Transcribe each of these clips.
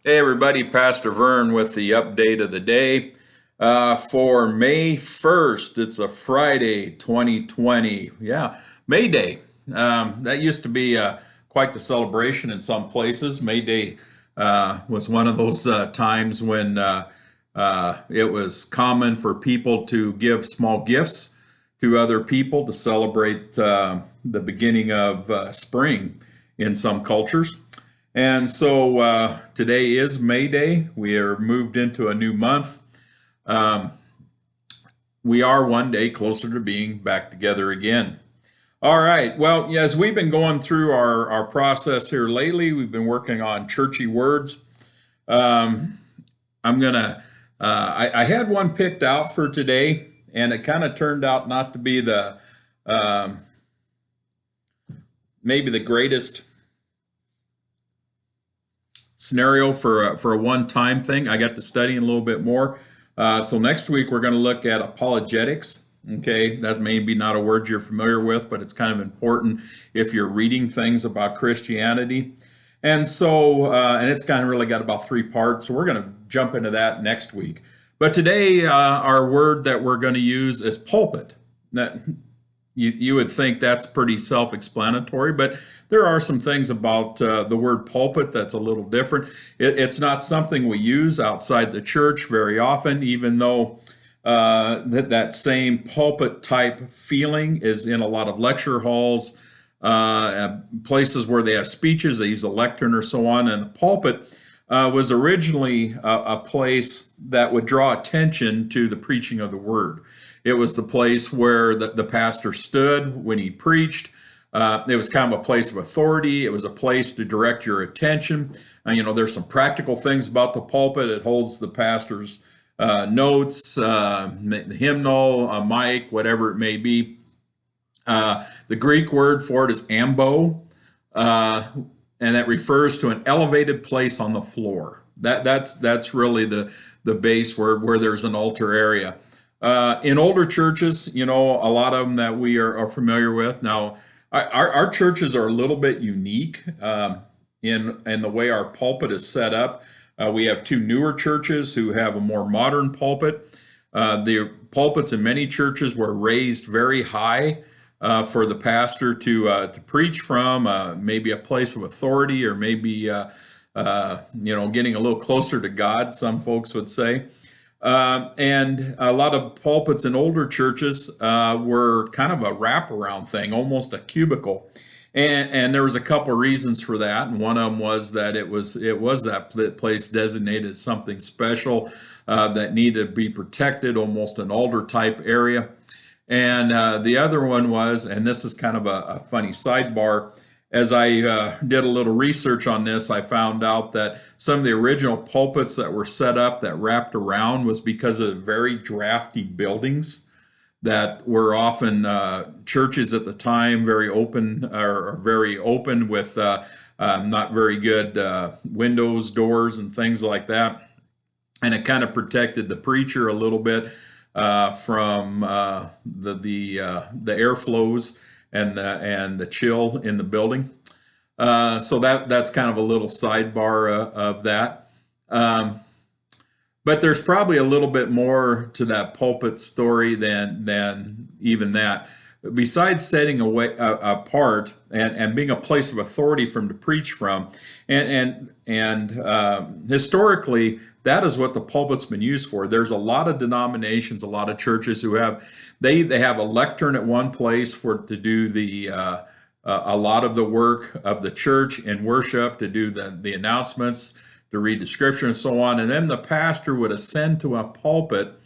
Hey everybody, Pastor Vern with the update of the day for May 1st. It's a Friday, 2020. Yeah, May Day. That used to be quite the celebration in some places. May Day was one of those times when it was common for people to give small gifts to other people to celebrate the beginning of spring in some cultures. And so today is May Day. We are moved into a new month. Um, we are one day closer to being back together again. All right. Well, yeah, as we've been going through our process here lately, we've been working on churchy words. Um, I'm going to, I had one picked out for today, and it kind of turned out not to be the, um, maybe the greatest scenario for a one-time thing. I got to studying a little bit more. So next week we're going to look at apologetics. Okay, that may be not a word you're familiar with, but it's kind of important if you're reading things about Christianity. And so, and it's kind of really got about three parts. So we're going to jump into that next week. But today, our word that we're going to use is pulpit. That you would think that's pretty self-explanatory, but there are some things about the word pulpit that's a little different. It's not something we use outside the church very often, even though that same pulpit type feeling is in a lot of lecture halls, places where they have speeches, they use a lectern or so on. And the pulpit was originally a place that would draw attention to the preaching of the word. It was the place where the pastor stood when he preached. It was kind of a place of authority. It was a place to direct your attention. There's some practical things about the pulpit. It holds the pastor's notes, the hymnal, a mic, whatever it may be. The Greek word for it is ambo, and that refers to an elevated place on the floor. That's really the base where there's an altar area. In older churches, a lot of them that we are familiar with. Now, our churches are a little bit unique in the way our pulpit is set up. We have two newer churches who have a more modern pulpit. The pulpits in many churches were raised very high for the pastor to preach from, maybe a place of authority, or maybe getting a little closer to God, some folks would say. And a lot of pulpits in older churches were kind of a wraparound thing, almost a cubicle. And there was a couple of reasons for that. And one of them was that it was that place designated as something special that needed to be protected, almost an altar type area. And the other one was, and this is kind of a funny sidebar, as I did a little research on this, I found out that some of the original pulpits that were set up that wrapped around was because of very drafty buildings that were often churches at the time, very open with not very good windows, doors, and things like that. And it kind of protected the preacher a little bit from the airflows and the chill in the building. So that's kind of a little sidebar of that. But there's probably a little bit more to that pulpit story than even that. Besides setting apart and being a place of authority from to preach from, and historically, that is what the pulpit's been used for. There's a lot of denominations, a lot of churches who have they have a lectern at one place to do a lot of the work of the church in worship, to do the announcements, to read the scripture and so on. And then the pastor would ascend to a pulpit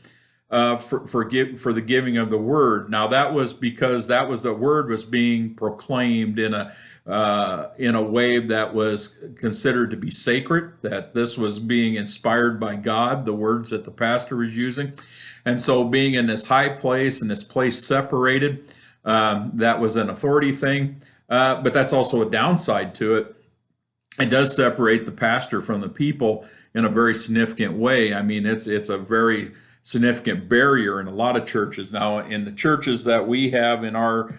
for the giving of the word. Now that was because the word was being proclaimed in a way that was considered to be sacred, that this was being inspired by God, the words that the pastor was using. And so being in this high place and this place separated, that was an authority thing. But that's also a downside to it. It does separate the pastor from the people in a very significant way. I mean, it's a very significant barrier in a lot of churches. Now, in the churches that we have in our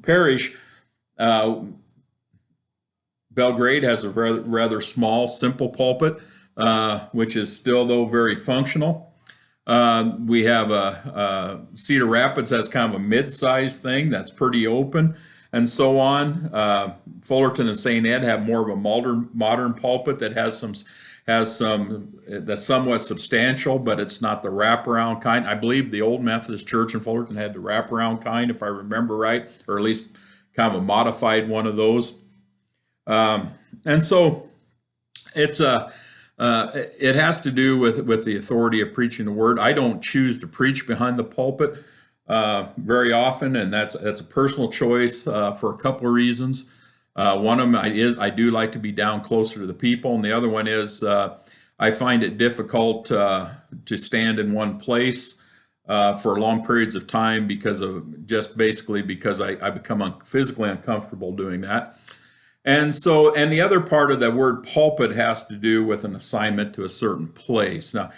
parish, Belgrade has a rather small, simple pulpit, which is still, though, very functional. We have Cedar Rapids has kind of a mid-sized thing that's pretty open, and so on. Fullerton and St. Ed have more of a modern pulpit that has some that's somewhat substantial, but it's not the wraparound kind. I believe the old Methodist Church in Fullerton had the wraparound kind, if I remember right, or at least kind of a modified one of those. And so it's it has to do with the authority of preaching the word. I don't choose to preach behind the pulpit very often, and that's a personal choice for a couple of reasons. One of them is I do like to be down closer to the people, and the other one is I find it difficult to stand in one place for long periods of time because I become physically uncomfortable doing that. And the other part of that word pulpit has to do with an assignment to a certain place. Now,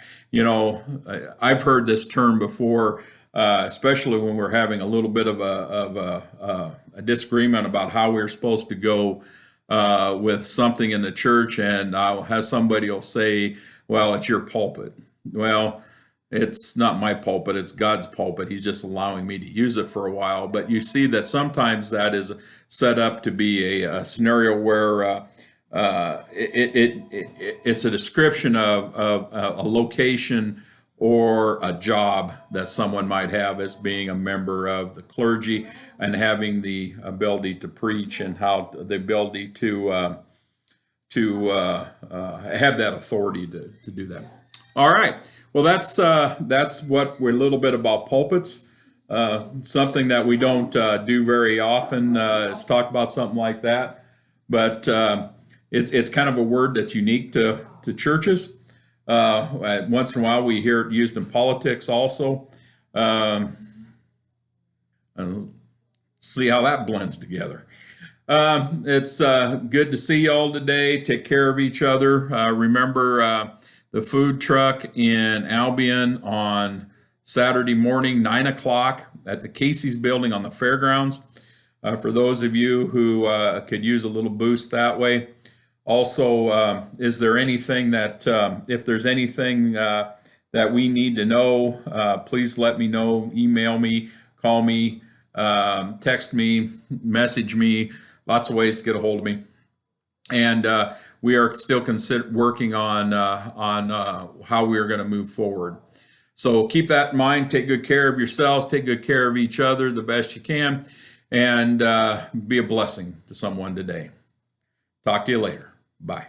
I've heard this term before, especially when we're having a little bit of a disagreement about how we're supposed to go with something in the church, and I'll have somebody will say, well, it's your pulpit. Well, it's not my pulpit, it's God's pulpit. He's just allowing me to use it for a while. But you see that sometimes that is set up to be a scenario where it's a description of a location or a job that someone might have as being a member of the clergy and having the ability to preach and the ability to have that authority to do that. All right. Well, that's what we're a little bit about pulpits. Something that we don't do very often is talk about something like that. But it's kind of a word that's unique to churches. Once in a while, we hear it used in politics also. And see how that blends together. It's good to see you all today. Take care of each other. Remember the food truck in Albion on Saturday morning, 9 o'clock at the Casey's building on the fairgrounds. For those of you who could use a little boost that way. Also, is there anything that, if there's anything that we need to know, please let me know. Email me, call me, text me, message me. Lots of ways to get a hold of me. And we are still working on how we are going to move forward. So keep that in mind. Take good care of yourselves. Take good care of each other the best you can. And be a blessing to someone today. Talk to you later. Bye.